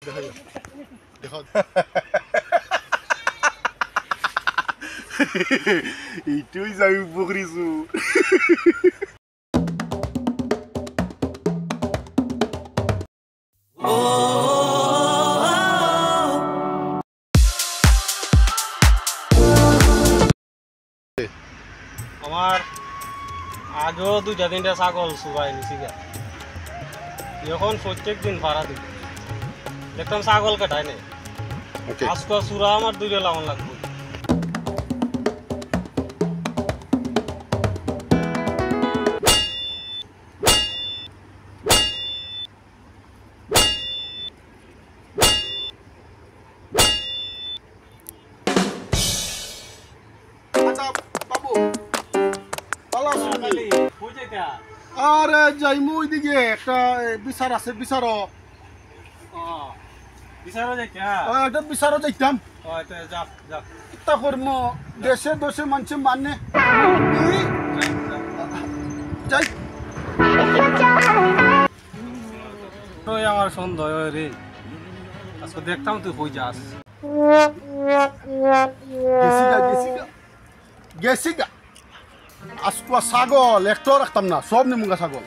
দেখো এইটোই যাই উপকৰিছো আমার আগেও 2-3টা ছাগল চুরাই নিছি গা এখন প্রত্যেক দিন ভাড়া দিব দেখতাম ছাগল কাটাই নাই আজকে চুরা আমার 2টা লাগান লাগবে বাবু ভালো আছো কই যাইতা আরে যাইমু ওইদিকে একটা বিচার আছে বিচারও বিচারও যাইতা একটা বিচারও যাইতাম তো যা যা ইতা কর্ম দেশে দেশে মানুষ মানে যাই তুই আমার সন্দেহ রে আজকে দেখতাম তুই কই যাস গেছিগা আজকুয়া ছাগল একটাও রাখতাম না সব নিমুঙ্গা ছাগল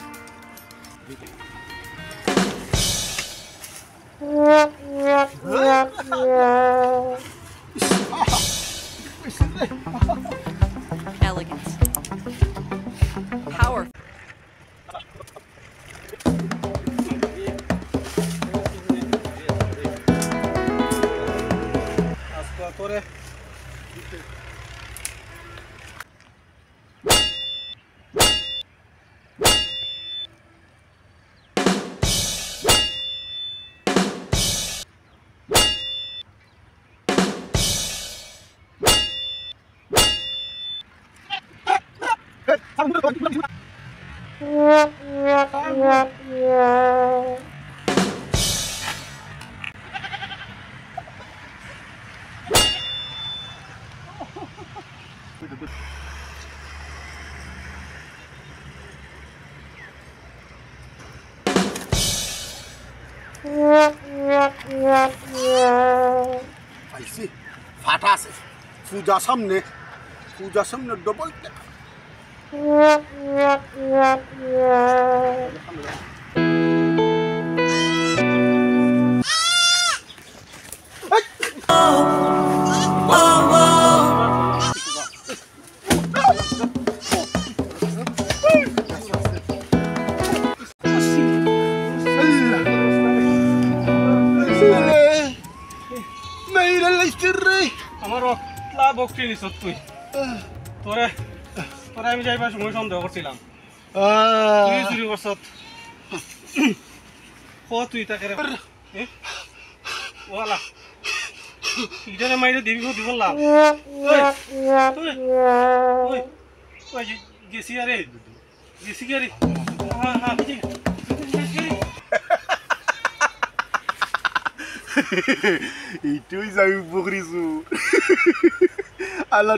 Elegance. Power. আজকে তোরে আইসি ফাটা আছে পূজা সামনে ডবল আমার অকলা বকটি নিছ তুই তোরে তোরে আমি যাইবার সময় সন্দেহ করছিলাম তুই চুরি করছ তুই তাকে ওলা ইটারে মাইরে দিবি দিব লাভ গেছি আরে গেছি আরে এইটোই যাই উপকৰিছো আল্লাহ